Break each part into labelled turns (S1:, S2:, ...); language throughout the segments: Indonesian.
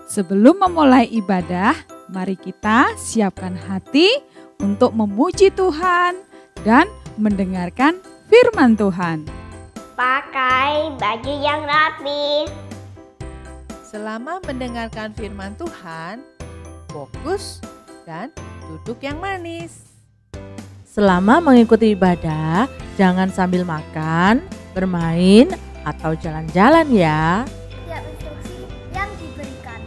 S1: Sebelum memulai ibadah, mari kita siapkan hati untuk memuji Tuhan dan mendengarkan firman Tuhan.
S2: Pakai baju yang rapi.
S3: Selama mendengarkan firman Tuhan, fokus dan duduk yang manis.
S4: Selama mengikuti ibadah, jangan sambil makan, bermain, atau jalan-jalan ya.
S2: Setiap instruksi yang diberikan.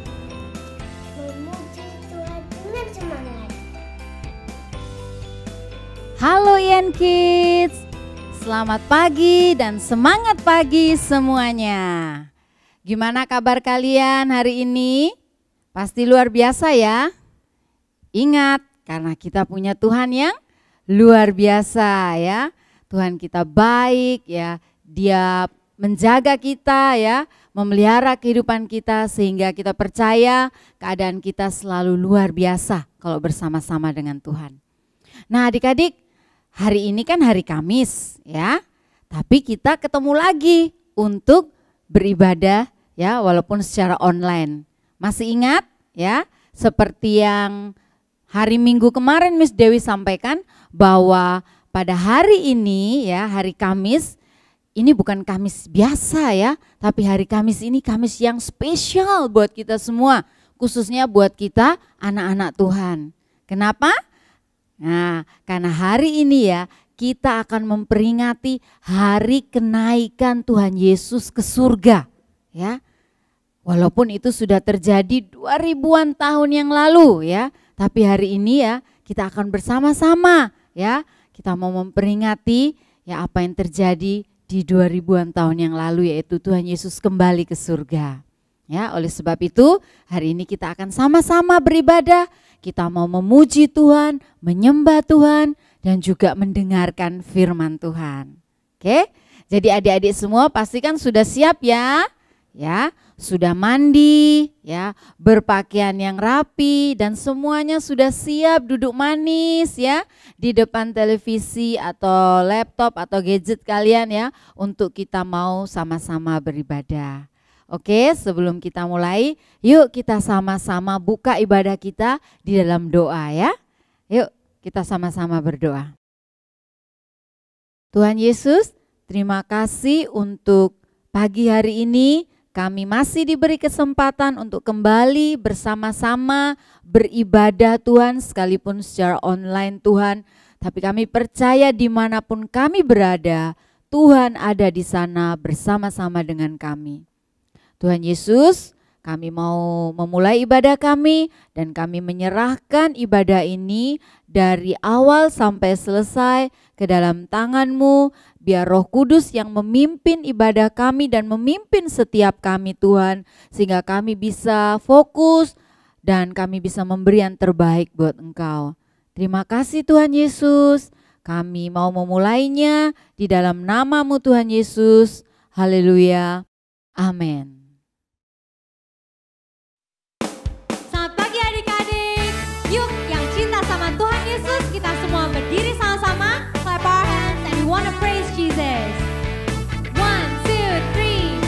S2: Memuji Tuhan dengan semangat.
S5: Halo Yen Kids, selamat pagi dan semangat pagi semuanya. Gimana kabar kalian hari ini? Pasti luar biasa ya. Ingat, karena kita punya Tuhan yang luar biasa ya. Tuhan kita baik ya, Dia menjaga kita ya, memelihara kehidupan kita sehingga kita percaya keadaan kita selalu luar biasa kalau bersama-sama dengan Tuhan. Nah adik-adik, hari ini kan hari Kamis ya, tapi kita ketemu lagi untuk beribadah ya walaupun secara online. Masih ingat ya, seperti yang hari Minggu kemarin Miss Dewi sampaikan bahwa pada hari ini ya, hari Kamis, ini bukan Kamis biasa ya, tapi hari Kamis ini Kamis yang spesial buat kita semua, khususnya buat kita anak-anak Tuhan. Kenapa? Nah, karena hari ini ya kita akan memperingati hari kenaikan Tuhan Yesus ke surga ya. Walaupun itu sudah terjadi 2000-an tahun yang lalu ya, tapi hari ini ya kita akan bersama-sama ya, kita mau memperingati ya apa yang terjadi di 2000-an tahun yang lalu, yaitu Tuhan Yesus kembali ke surga. Ya, oleh sebab itu hari ini kita akan sama-sama beribadah, kita mau memuji Tuhan, menyembah Tuhan, dan juga mendengarkan firman Tuhan. Oke, jadi adik-adik semua pastikan sudah siap ya? Ya, sudah mandi, ya, berpakaian yang rapi dan semuanya sudah siap duduk manis ya di depan televisi atau laptop atau gadget kalian ya untuk kita mau sama-sama beribadah. Oke, sebelum kita mulai, yuk kita sama-sama buka ibadah kita di dalam doa ya. Yuk kita sama-sama berdoa. Tuhan Yesus, terima kasih untuk pagi hari ini. Kami masih diberi kesempatan untuk kembali bersama-sama beribadah Tuhan, sekalipun secara online Tuhan. Tapi kami percaya dimanapun kami berada, Tuhan ada di sana bersama-sama dengan kami. Tuhan Yesus, kami mau memulai ibadah kami dan kami menyerahkan ibadah ini dari awal sampai selesai ke dalam tangan-Mu. Biar Roh Kudus yang memimpin ibadah kami dan memimpin setiap kami Tuhan. Sehingga kami bisa fokus dan kami bisa memberi yang terbaik buat Engkau. Terima kasih Tuhan Yesus. Kami mau memulainya di dalam nama-Mu Tuhan Yesus. Haleluya. Amin.
S6: Selamat pagi adik-adik. Yuk yang cinta sama Tuhan Yesus, kita semua berdiri sama-sama. Clap our hands and we want to praise Jesus. 1, 2, 3.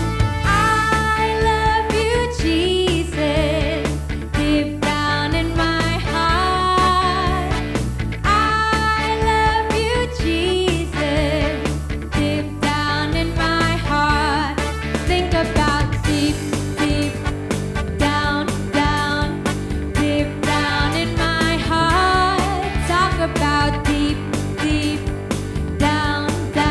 S6: I love you Jesus. Deep down in my heart. I love you Jesus. Deep down in my heart. Think about deep, deep down, down. Deep down in my heart. Talk about deep, deep down, down.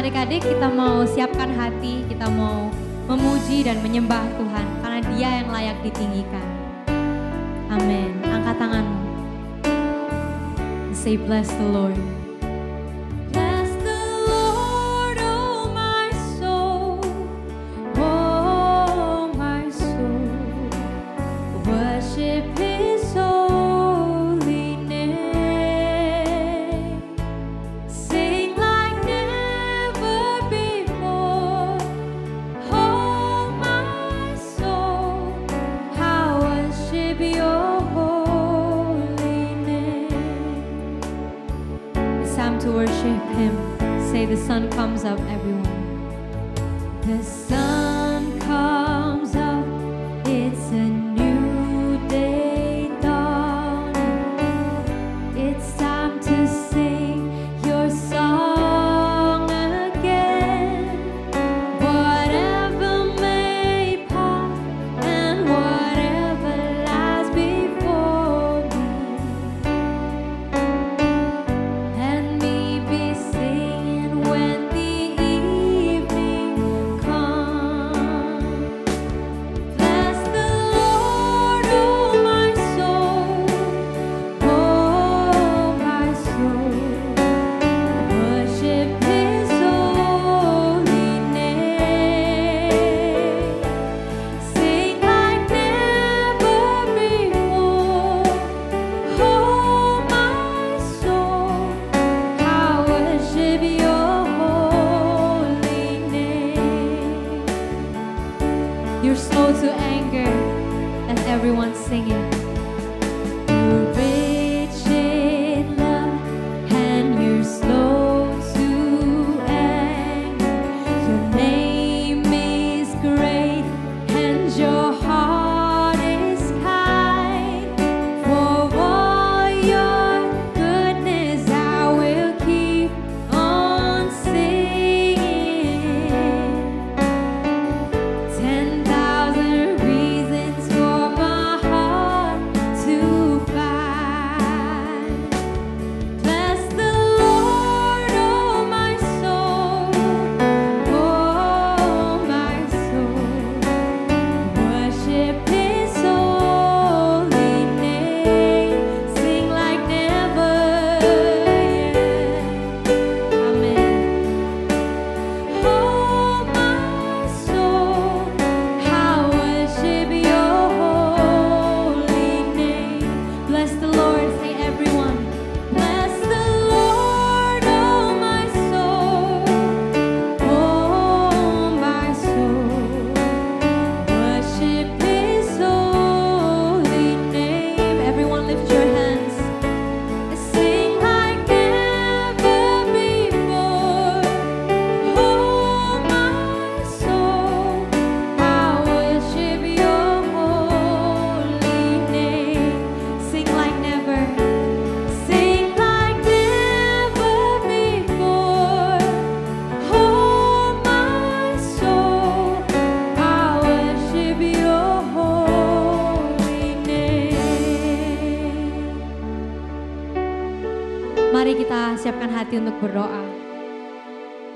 S6: adik-adik kita mau siapkan hati, kita mau memuji dan menyembah Tuhan karena Dia yang layak ditinggikan. Amin. Angkat tanganmu. Say bless the Lord. Bless the Lord, oh my soul. Oh my soul. Worship His holy name. Sing like never before. Oh my soul, how worship your holy name. It's time to worship Him. Say the sun comes up, everyone. The sun comes up, it's a new day dawning. It's time to sing your song again. Whatever may pass and whatever lies before me, let me be singing when the evening comes. Bless the Lord, oh my soul. Oh my soul. Worship His holy name. Sing like never before. Oh my soul, how worship your holy name. You're slow to anger, and everyone singing. You're rich in love, and you're slow to anger. Your name is great, and your heart is kind. For all your goodness, I will keep on singing. 10,000 reasons for my heart to find. Bless the Lord, oh my soul. Oh my soul. Worship His holy name. Sing like never yet. Amen. Oh my soul, how worship your holy name. Bless the Lord, say everyone. Bless the Lord, oh my soul. Oh my soul. Worship His holy name. Everyone lift your hands. Sing like never before. Oh my soul, I worship your holy name. Sing like never. Sing like never before. Oh my soul, I worship your holy name. Mari kita siapkan hati untuk berdoa.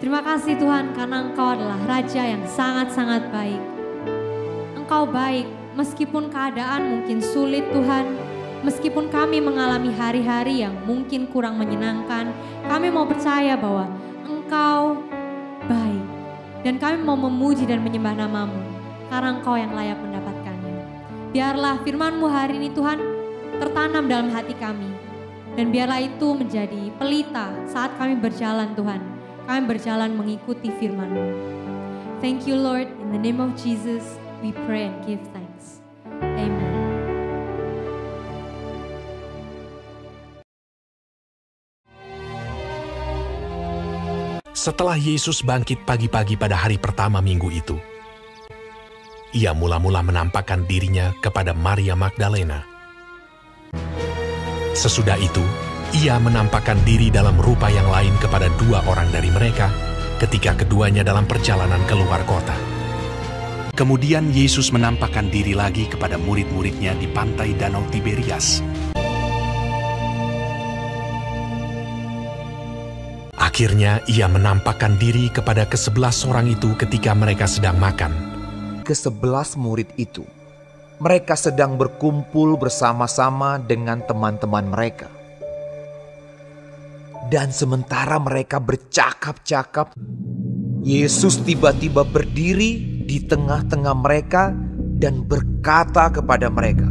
S6: Terima kasih Tuhan karena Engkau adalah Raja yang sangat-sangat baik. Engkau baik meskipun keadaan mungkin sulit Tuhan. Meskipun kami mengalami hari-hari yang mungkin kurang menyenangkan. Kami mau percaya bahwa Engkau baik. Dan kami mau memuji dan menyembah nama-Mu. Karena Engkau yang layak mendapatkannya. Biarlah firman-Mu hari ini Tuhan tertanam dalam hati kami. Dan biarlah itu menjadi pelita saat kami berjalan Tuhan. Kami berjalan mengikuti firman-Mu. Thank you Lord, in the name of Jesus we pray and give thanks. Amen.
S7: Setelah Yesus bangkit pagi-pagi pada hari pertama minggu itu, Ia mula-mula menampakkan dirinya kepada Maria Magdalena. Sesudah itu, Ia menampakkan diri dalam rupa yang lain kepada 2 orang dari mereka ketika keduanya dalam perjalanan keluar kota.
S8: Kemudian Yesus menampakkan diri lagi kepada murid-muridnya di pantai Danau Tiberias.
S7: Akhirnya ia menampakkan diri kepada ke-11 orang itu ketika mereka sedang makan.
S9: Ke-11 murid itu, mereka sedang berkumpul bersama-sama dengan teman-teman mereka. Dan sementara mereka bercakap-cakap, Yesus tiba-tiba berdiri di tengah-tengah mereka dan berkata kepada mereka,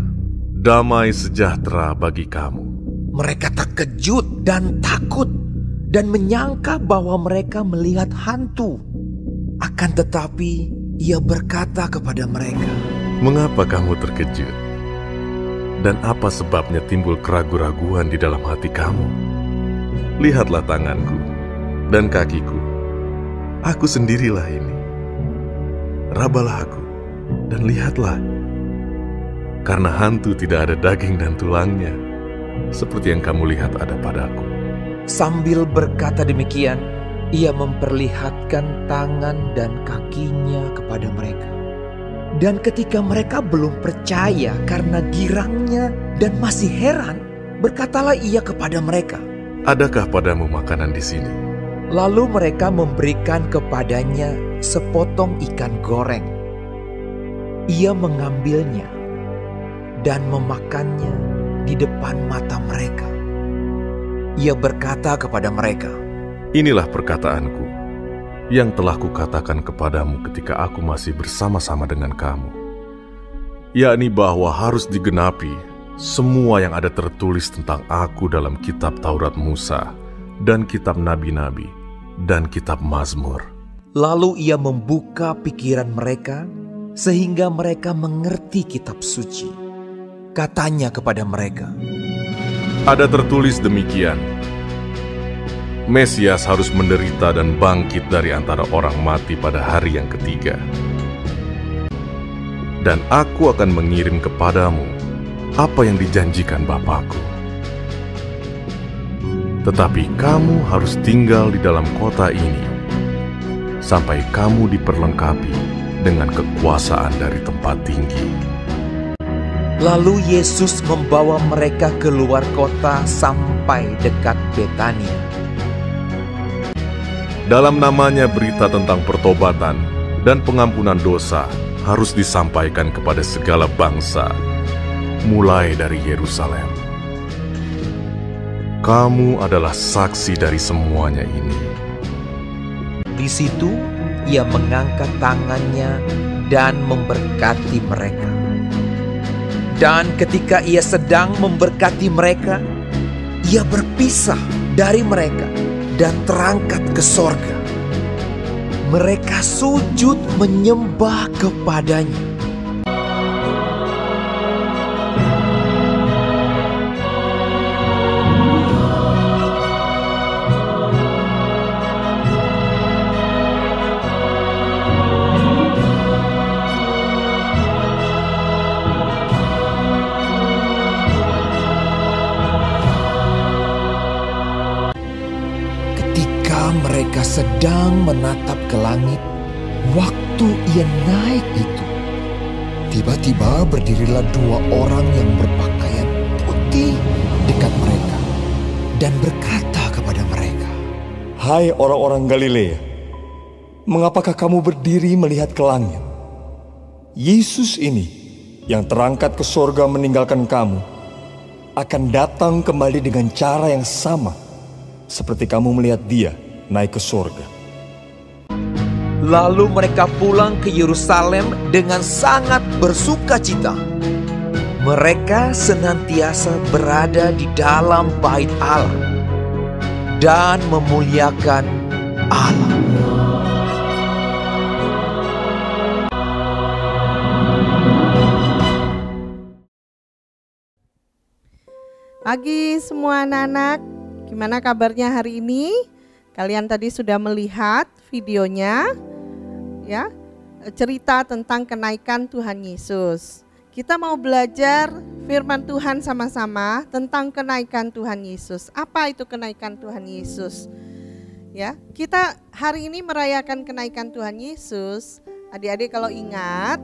S10: "Damai sejahtera bagi kamu."
S9: Mereka terkejut dan takut dan menyangka bahwa mereka melihat hantu. Akan tetapi ia berkata kepada mereka,
S10: "Mengapa kamu terkejut? Dan apa sebabnya timbul keraguan-raguan di dalam hati kamu? Lihatlah tanganku dan kakiku. Aku sendirilah ini. Rabalah aku dan lihatlah. Karena hantu tidak ada daging dan tulangnya, seperti yang kamu lihat ada padaku."
S9: Sambil berkata demikian, ia memperlihatkan tangan dan kakinya kepada mereka. Dan ketika mereka belum percaya karena girangnya dan masih heran, berkatalah ia kepada mereka,
S10: "Adakah padamu makanan di sini?"
S9: Lalu mereka memberikan kepadanya sepotong ikan goreng. Ia mengambilnya dan memakannya di depan mata mereka. Ia berkata kepada mereka,
S10: "Inilah perkataanku yang telah kukatakan kepadamu ketika aku masih bersama-sama dengan kamu, yakni bahwa harus digenapi semua yang ada tertulis tentang aku dalam kitab Taurat Musa dan kitab Nabi-Nabi dan kitab Mazmur."
S9: Lalu ia membuka pikiran mereka sehingga mereka mengerti kitab suci. Katanya kepada mereka,
S10: "Ada tertulis demikian, Mesias harus menderita dan bangkit dari antara orang mati pada hari yang ketiga. Dan aku akan mengirim kepadamu apa yang dijanjikan Bapakku. Tetapi kamu harus tinggal di dalam kota ini sampai kamu diperlengkapi dengan kekuasaan dari tempat tinggi."
S9: Lalu Yesus membawa mereka keluar kota sampai dekat Betania.
S10: Dalam namanya berita tentang pertobatan dan pengampunan dosa harus disampaikan kepada segala bangsa, mulai dari Yerusalem. Kamu adalah saksi dari semuanya ini.
S9: Di situ ia mengangkat tangannya dan memberkati mereka. Dan ketika ia sedang memberkati mereka, ia berpisah dari mereka dan terangkat ke sorga. Mereka sujud menyembah kepadanya. Mereka sedang menatap ke langit. Waktu ia naik itu, tiba-tiba berdirilah 2 orang yang berpakaian putih dekat mereka dan berkata kepada mereka,
S11: "Hai orang-orang Galilea, mengapakah kamu berdiri melihat ke langit? Yesus ini yang terangkat ke sorga meninggalkan kamu akan datang kembali dengan cara yang sama seperti kamu melihat dia naik ke sorga."
S9: Lalu mereka pulang ke Yerusalem dengan sangat bersukacita. Mereka senantiasa berada di dalam bait Allah dan memuliakan Allah.
S12: Pagi semua anak-anak, gimana kabarnya hari ini? Kalian tadi sudah melihat videonya, ya, cerita tentang kenaikan Tuhan Yesus. Kita mau belajar firman Tuhan sama-sama tentang kenaikan Tuhan Yesus. Apa itu kenaikan Tuhan Yesus? Ya, kita hari ini merayakan kenaikan Tuhan Yesus. Adik-adik kalau ingat,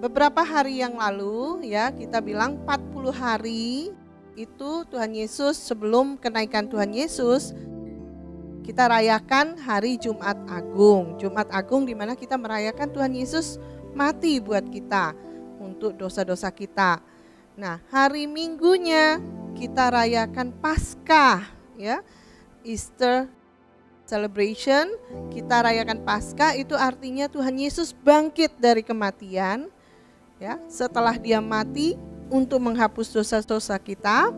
S12: beberapa hari yang lalu, ya, kita bilang 40 hari itu Tuhan Yesus, sebelum kenaikan Tuhan Yesus, kita rayakan hari Jumat Agung. Jumat Agung di mana kita merayakan Tuhan Yesus mati buat kita untuk dosa-dosa kita. Nah, hari Minggunya kita rayakan Paskah, ya. Easter celebration, kita rayakan Paskah, itu artinya Tuhan Yesus bangkit dari kematian, ya. Setelah dia mati untuk menghapus dosa-dosa kita,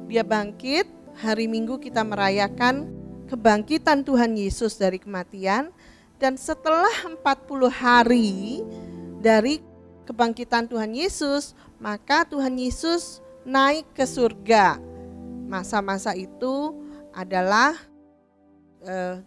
S12: dia bangkit. Hari Minggu kita merayakan kebangkitan Tuhan Yesus dari kematian. Dan setelah 40 hari dari kebangkitan Tuhan Yesus, maka Tuhan Yesus naik ke surga. Masa-masa itu adalah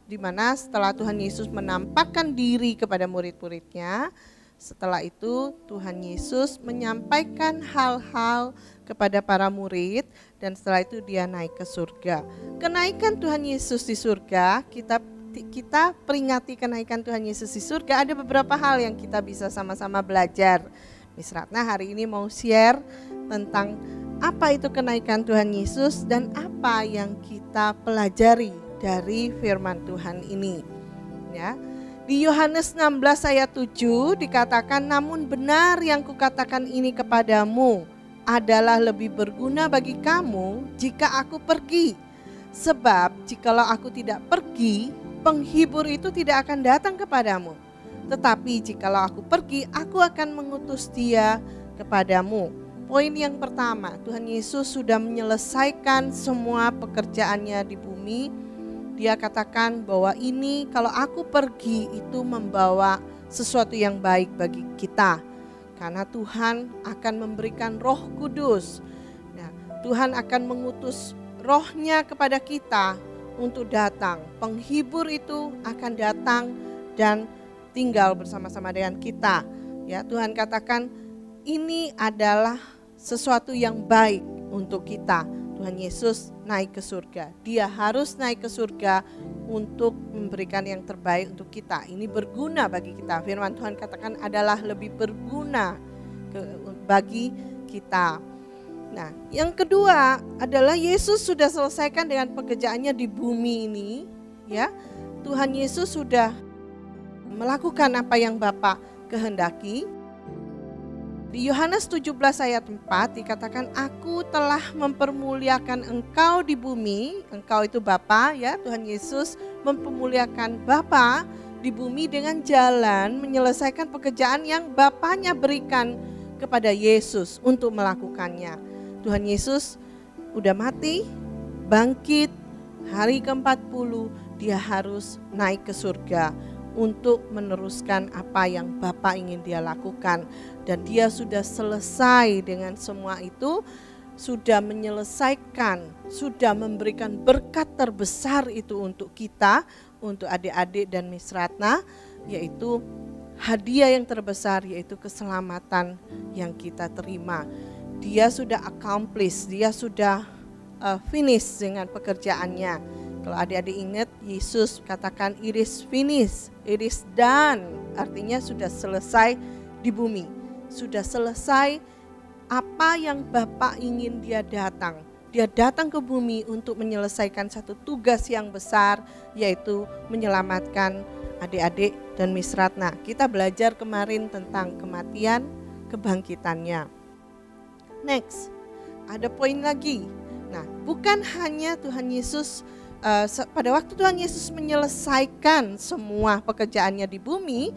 S12: di mana setelah Tuhan Yesus menampakkan diri kepada murid-muridnya, setelah itu Tuhan Yesus menyampaikan hal-hal kepada para murid dan setelah itu dia naik ke surga. Kenaikan Tuhan Yesus di surga, kita peringati kenaikan Tuhan Yesus di surga, ada beberapa hal yang kita bisa sama-sama belajar. Miss Ratna hari ini mau share tentang apa itu kenaikan Tuhan Yesus dan apa yang kita pelajari dari firman Tuhan ini. Ya. Di Yohanes 16 ayat 7 dikatakan, namun benar yang kukatakan ini kepadamu adalah lebih berguna bagi kamu jika aku pergi. Sebab jikalau aku tidak pergi, penghibur itu tidak akan datang kepadamu. Tetapi jikalau aku pergi, aku akan mengutus dia kepadamu. Poin yang pertama, Tuhan Yesus sudah menyelesaikan semua pekerjaannya di bumi. Dia katakan bahwa ini kalau aku pergi itu membawa sesuatu yang baik bagi kita. Karena Tuhan akan memberikan Roh Kudus. Nah, Tuhan akan mengutus Roh-Nya kepada kita untuk datang. Penghibur itu akan datang dan tinggal bersama-sama dengan kita. Ya, Tuhan katakan ini adalah sesuatu yang baik untuk kita. Tuhan Yesus naik ke surga. Dia harus naik ke surga untuk memberikan yang terbaik untuk kita. Ini berguna bagi kita. Firman Tuhan katakan adalah lebih berguna bagi kita. Nah, yang kedua adalah Yesus sudah selesaikan dengan pekerjaannya di bumi ini, ya. Tuhan Yesus sudah melakukan apa yang Bapa kehendaki. Di Yohanes 17 ayat 4 dikatakan, aku telah mempermuliakan engkau di bumi. Engkau itu Bapa, ya. Tuhan Yesus mempermuliakan Bapa di bumi dengan jalan menyelesaikan pekerjaan yang Bapanya berikan kepada Yesus untuk melakukannya. Tuhan Yesus udah mati, bangkit, hari ke-40 dia harus naik ke surga untuk meneruskan apa yang Bapa ingin dia lakukan. Dan dia sudah selesai dengan semua itu, sudah menyelesaikan, sudah memberikan berkat terbesar itu untuk kita, untuk adik-adik dan Miss Ratna, yaitu hadiah yang terbesar, yaitu keselamatan yang kita terima. Dia sudah accomplish, dia sudah finish dengan pekerjaannya. Kalau adik-adik ingat, Yesus katakan it is finished, it is done. Artinya sudah selesai di bumi. Sudah selesai apa yang Bapa ingin dia datang. Dia datang ke bumi untuk menyelesaikan satu tugas yang besar, yaitu menyelamatkan adik-adik dan Miss Ratna. Kita belajar kemarin tentang kematian, kebangkitannya. Next, ada poin lagi. Nah, bukan hanya Tuhan Yesus pada waktu Tuhan Yesus menyelesaikan semua pekerjaannya di bumi,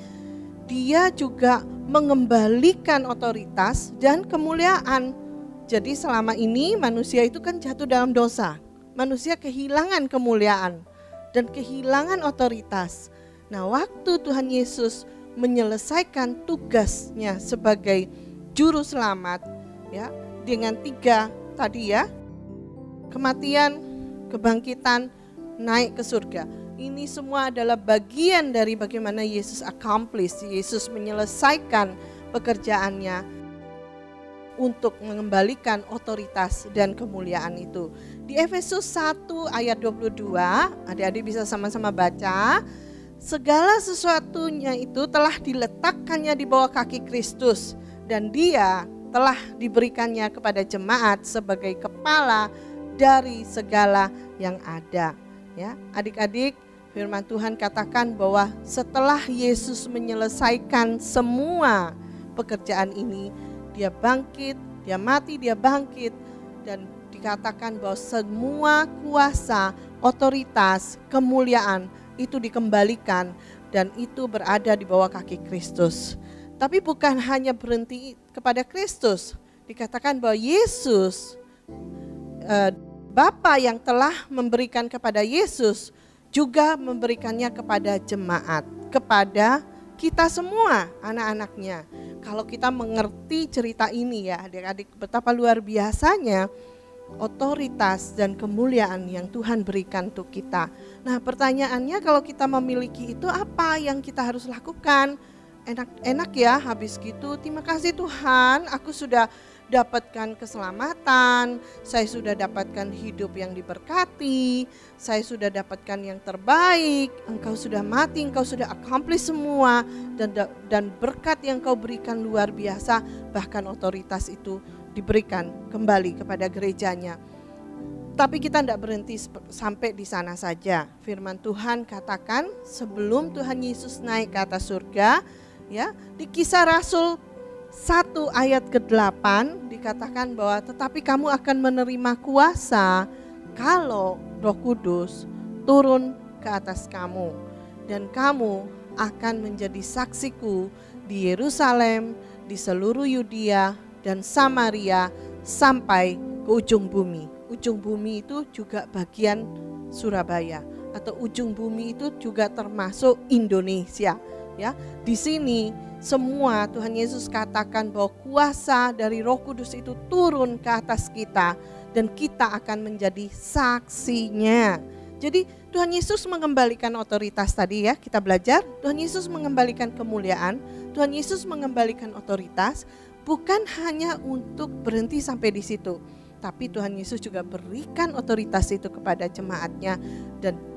S12: dia juga mengembalikan otoritas dan kemuliaan. Jadi selama ini manusia itu kan jatuh dalam dosa. Manusia kehilangan kemuliaan dan kehilangan otoritas. Nah, waktu Tuhan Yesus menyelesaikan tugasnya sebagai juru selamat, ya, dengan 3 tadi, ya, kematian, kebangkitan, naik ke surga. Ini semua adalah bagian dari bagaimana Yesus accomplish, Yesus menyelesaikan pekerjaannya untuk mengembalikan otoritas dan kemuliaan itu. Di Efesus 1 ayat 22, adik-adik bisa sama-sama baca. Segala sesuatunya itu telah diletakkannya di bawah kaki Kristus dan dia telah diberikannya kepada jemaat sebagai kepala dari segala yang ada. Ya, adik-adik, firman Tuhan katakan bahwa setelah Yesus menyelesaikan semua pekerjaan ini, dia bangkit, dia mati, dia bangkit, dan dikatakan bahwa semua kuasa, otoritas, kemuliaan itu dikembalikan dan itu berada di bawah kaki Kristus. Tapi bukan hanya berhenti kepada Kristus. Dikatakan bahwa Yesus, Bapa yang telah memberikan kepada Yesus juga memberikannya kepada jemaat, kepada kita semua anak-anaknya. Kalau kita mengerti cerita ini ya adik-adik, betapa luar biasanya otoritas dan kemuliaan yang Tuhan berikan untuk kita. Nah, pertanyaannya kalau kita memiliki itu, apa yang kita harus lakukan? Enak ya, habis gitu terima kasih Tuhan, aku sudah dapatkan keselamatan, saya sudah dapatkan hidup yang diberkati, saya sudah dapatkan yang terbaik, engkau sudah mati, engkau sudah accomplish semua, dan berkat yang kau berikan luar biasa, bahkan otoritas itu diberikan kembali kepada gerejanya. Tapi kita tidak berhenti sampai di sana saja. Firman Tuhan katakan sebelum Tuhan Yesus naik ke atas surga, ya, di Kisah Rasul 1 ayat ke-8 dikatakan bahwa tetapi kamu akan menerima kuasa kalau Roh Kudus turun ke atas kamu, dan kamu akan menjadi saksiku di Yerusalem, di seluruh Yudea dan Samaria sampai ke ujung bumi. Ujung bumi itu juga bagian Surabaya, atau ujung bumi itu juga termasuk Indonesia. Ya, di sini semua Tuhan Yesus katakan bahwa kuasa dari Roh Kudus itu turun ke atas kita dan kita akan menjadi saksinya. Jadi Tuhan Yesus mengembalikan otoritas tadi ya, kita belajar. Tuhan Yesus mengembalikan kemuliaan, Tuhan Yesus mengembalikan otoritas, bukan hanya untuk berhenti sampai di situ. Tapi Tuhan Yesus juga berikan otoritas itu kepada jemaatnya. Dan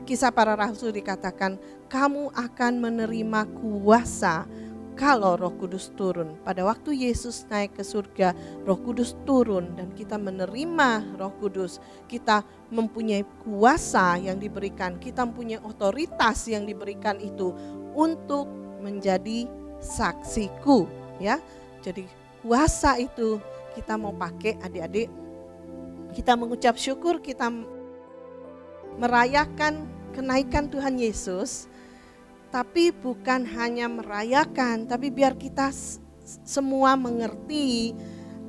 S12: Kisah Para Rasul dikatakan kamu akan menerima kuasa kalau Roh Kudus turun. Pada waktu Yesus naik ke surga, Roh Kudus turun dan kita menerima Roh Kudus. Kita mempunyai kuasa yang diberikan, kita mempunyai otoritas yang diberikan itu untuk menjadi saksiku, ya. Jadi kuasa itu kita mau pakai adik-adik. Kita mengucap syukur, kita merayakan kenaikan Tuhan Yesus, tapi bukan hanya merayakan, tapi biar kita semua mengerti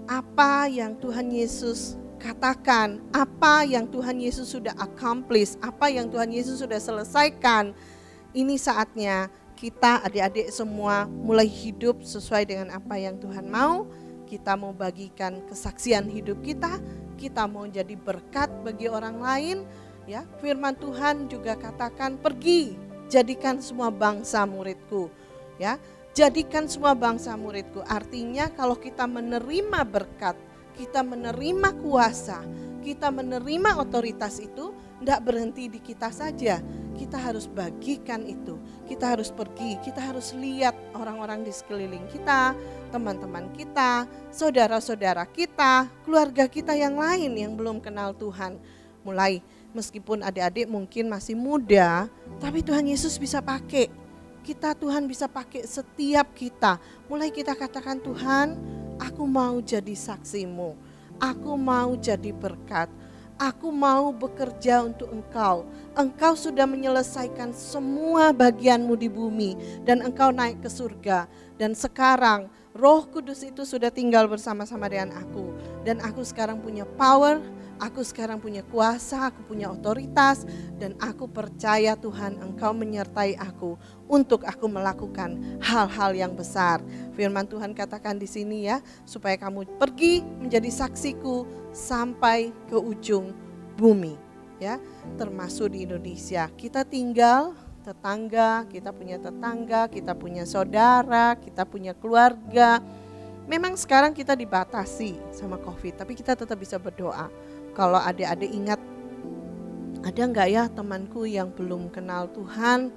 S12: apa yang Tuhan Yesus katakan, apa yang Tuhan Yesus sudah accomplish, apa yang Tuhan Yesus sudah selesaikan. Ini saatnya kita adik-adik semua mulai hidup sesuai dengan apa yang Tuhan mau. Kita mau bagikan kesaksian hidup kita mau jadi berkat bagi orang lain. Ya, firman Tuhan juga katakan pergi, jadikan semua bangsa muridku. Ya, jadikan semua bangsa muridku. Artinya kalau kita menerima berkat, kita menerima kuasa, kita menerima otoritas itu, tidak berhenti di kita saja. Kita harus bagikan itu. Kita harus pergi, kita harus lihat orang-orang di sekeliling kita, teman-teman kita, saudara-saudara kita, keluarga kita yang lain yang belum kenal Tuhan. Mulai meskipun adik-adik mungkin masih muda, tapi Tuhan Yesus bisa pakai. Tuhan bisa pakai setiap kita. Mulai kita katakan, Tuhan, aku mau jadi saksimu. Aku mau jadi berkat. Aku mau bekerja untuk Engkau. Engkau sudah menyelesaikan semua bagianmu di bumi dan Engkau naik ke surga. Dan sekarang Roh Kudus itu sudah tinggal bersama-sama dengan aku. Dan aku sekarang punya power, aku sekarang punya kuasa, aku punya otoritas, dan aku percaya Tuhan Engkau menyertai aku untuk aku melakukan hal-hal yang besar. Firman Tuhan katakan di sini ya, supaya kamu pergi menjadi saksiku sampai ke ujung bumi, ya, termasuk di Indonesia. Kita tinggal tetangga, kita punya saudara, kita punya keluarga. Memang sekarang kita dibatasi sama COVID, tapi kita tetap bisa berdoa. Kalau adik-adik ingat, ada enggak ya temanku yang belum kenal Tuhan?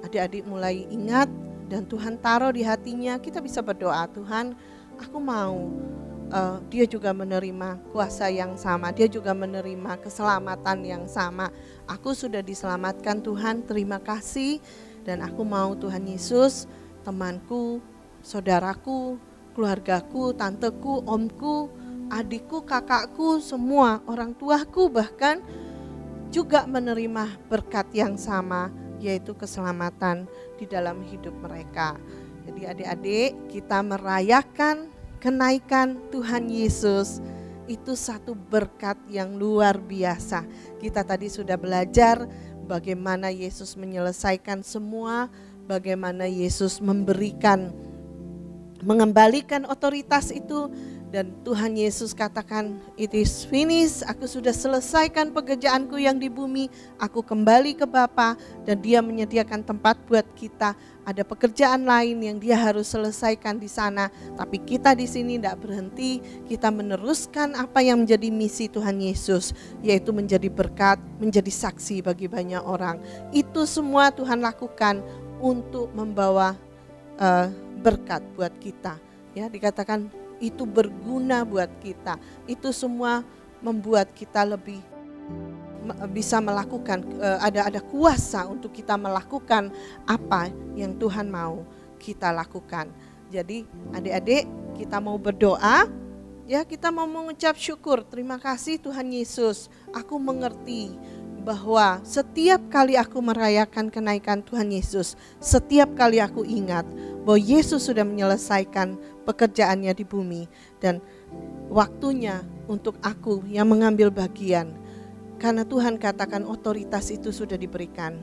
S12: Adik-adik mulai ingat dan Tuhan taruh di hatinya, kita bisa berdoa, Tuhan, aku mau dia juga menerima kuasa yang sama, dia juga menerima keselamatan yang sama. Aku sudah diselamatkan Tuhan, terima kasih. Dan aku mau Tuhan Yesus, temanku, saudaraku, keluargaku, tanteku, omku, adikku, kakakku, semua orang tuaku bahkan juga menerima berkat yang sama, yaitu keselamatan di dalam hidup mereka. Jadi adik-adik, kita merayakan kenaikan Tuhan Yesus, itu satu berkat yang luar biasa. Kita tadi sudah belajar bagaimana Yesus menyelesaikan semua, bagaimana Yesus mengembalikan otoritas itu. Dan Tuhan Yesus katakan, it is finished, aku sudah selesaikan pekerjaanku yang di bumi, aku kembali ke Bapa, dan dia menyediakan tempat buat kita. Ada pekerjaan lain yang dia harus selesaikan di sana, tapi kita di sini tidak berhenti, kita meneruskan apa yang menjadi misi Tuhan Yesus, yaitu menjadi berkat, menjadi saksi bagi banyak orang. Itu semua Tuhan lakukan untuk membawa berkat buat kita. Ya, dikatakan itu berguna buat kita. Itu semua membuat kita lebih bisa melakukan, ada kuasa untuk kita melakukan apa yang Tuhan mau kita lakukan. Jadi adik-adik, kita mau berdoa, ya, kita mau mengucap syukur. Terima kasih Tuhan Yesus, aku mengerti bahwa setiap kali aku merayakan kenaikan Tuhan Yesus, setiap kali aku ingat bahwa Yesus sudah menyelesaikan pekerjaannya di bumi, dan waktunya untuk aku yang mengambil bagian. Karena Tuhan katakan otoritas itu sudah diberikan,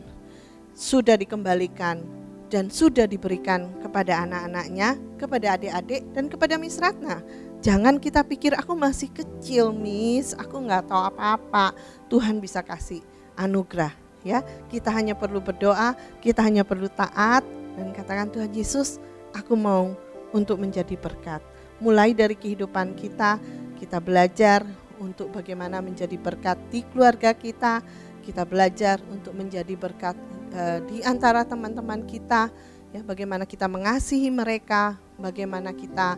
S12: sudah dikembalikan, dan sudah diberikan kepada anak-anaknya, kepada adik-adik, dan kepada Miss Ratna. Jangan kita pikir aku masih kecil, Miss, aku nggak tahu apa-apa. Tuhan bisa kasih anugerah, ya. Kita hanya perlu berdoa, kita hanya perlu taat, dan katakan, Tuhan Yesus, aku mau untuk menjadi berkat. Mulai dari kehidupan kita belajar untuk bagaimana menjadi berkat di keluarga kita belajar untuk menjadi berkat di antara teman-teman kita, ya, bagaimana kita mengasihi mereka, bagaimana kita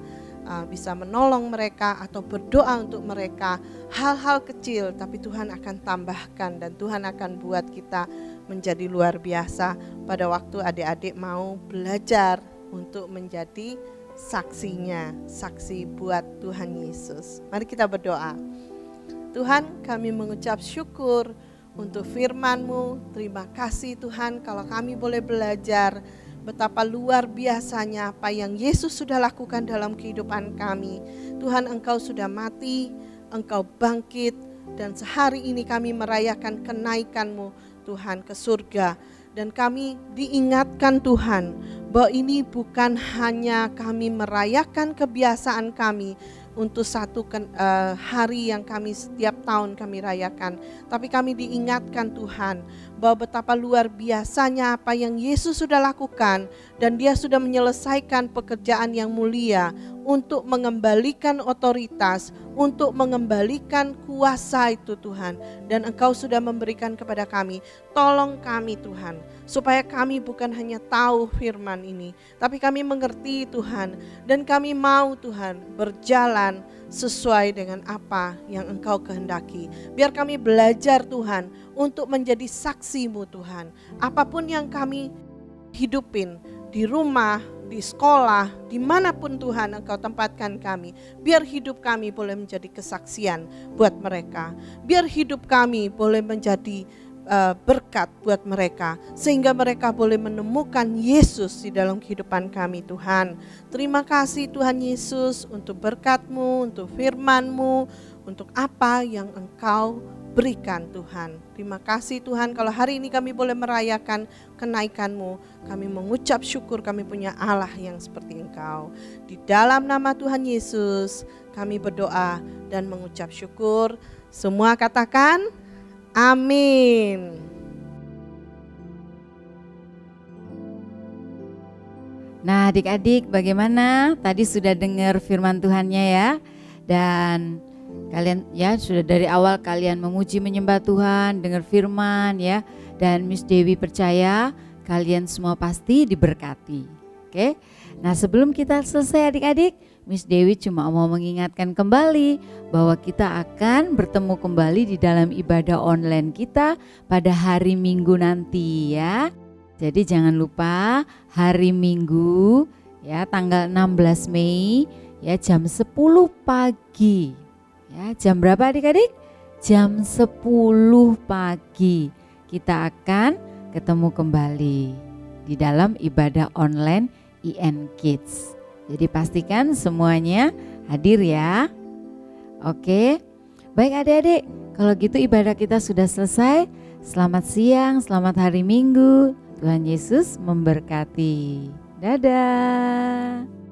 S12: bisa menolong mereka atau berdoa untuk mereka. Hal-hal kecil tapi Tuhan akan tambahkan, dan Tuhan akan buat kita menjadi luar biasa pada waktu adik-adik mau belajar untuk menjadi saksinya, saksi buat Tuhan Yesus. Mari kita berdoa. Tuhan, kami mengucap syukur untuk firman-Mu. Terima kasih Tuhan kalau kami boleh belajar betapa luar biasanya apa yang Yesus sudah lakukan dalam kehidupan kami. Tuhan, Engkau sudah mati, Engkau bangkit, dan sehari ini kami merayakan kenaikan-Mu Tuhan ke surga. Dan kami diingatkan Tuhan bahwa ini bukan hanya kami merayakan kebiasaan kami untuk satu hari yang kami setiap tahun kami rayakan, tapi kami diingatkan Tuhan bahwa betapa luar biasanya apa yang Yesus sudah lakukan, dan dia sudah menyelesaikan pekerjaan yang mulia untuk mengembalikan otoritas, untuk mengembalikan kuasa itu Tuhan, dan Engkau sudah memberikan kepada kami. Tolong kami Tuhan, supaya kami bukan hanya tahu firman ini, tapi kami mengerti Tuhan, dan kami mau Tuhan berjalan sesuai dengan apa yang Engkau kehendaki. Biar kami belajar Tuhan untuk menjadi saksi-Mu Tuhan. Apapun yang kami hidupin di rumah, di sekolah, dimanapun Tuhan Engkau tempatkan kami, biar hidup kami boleh menjadi kesaksian buat mereka. Biar hidup kami boleh menjadi berkat buat mereka, sehingga mereka boleh menemukan Yesus di dalam kehidupan kami Tuhan. Terima kasih Tuhan Yesus untuk berkat-Mu, untuk firman-Mu, untuk apa yang Engkau berikan Tuhan. Terima kasih Tuhan kalau hari ini kami boleh merayakan kenaikan-Mu. Kami mengucap syukur kami punya Allah yang seperti Engkau. Di dalam nama Tuhan Yesus kami berdoa dan mengucap syukur. Semua katakan amin.
S5: Nah adik-adik, bagaimana? Tadi sudah dengar firman Tuhannya ya. Dan kalian ya sudah dari awal kalian memuji menyembah Tuhan, dengar firman ya. Dan Miss Dewi percaya kalian semua pasti diberkati. Oke. Nah, sebelum kita selesai adik-adik, Miss Dewi cuma mau mengingatkan kembali bahwa kita akan bertemu kembali di dalam ibadah online kita pada hari Minggu nanti ya. Jadi jangan lupa hari Minggu ya, tanggal 16 Mei ya, jam 10 pagi. Ya, jam berapa adik-adik? Jam 10 pagi kita akan ketemu kembali di dalam ibadah online IN Kids. Jadi pastikan semuanya hadir ya. Oke. Baik adik-adik, kalau gitu ibadah kita sudah selesai. Selamat siang, selamat hari Minggu. Tuhan Yesus memberkati. Dadah.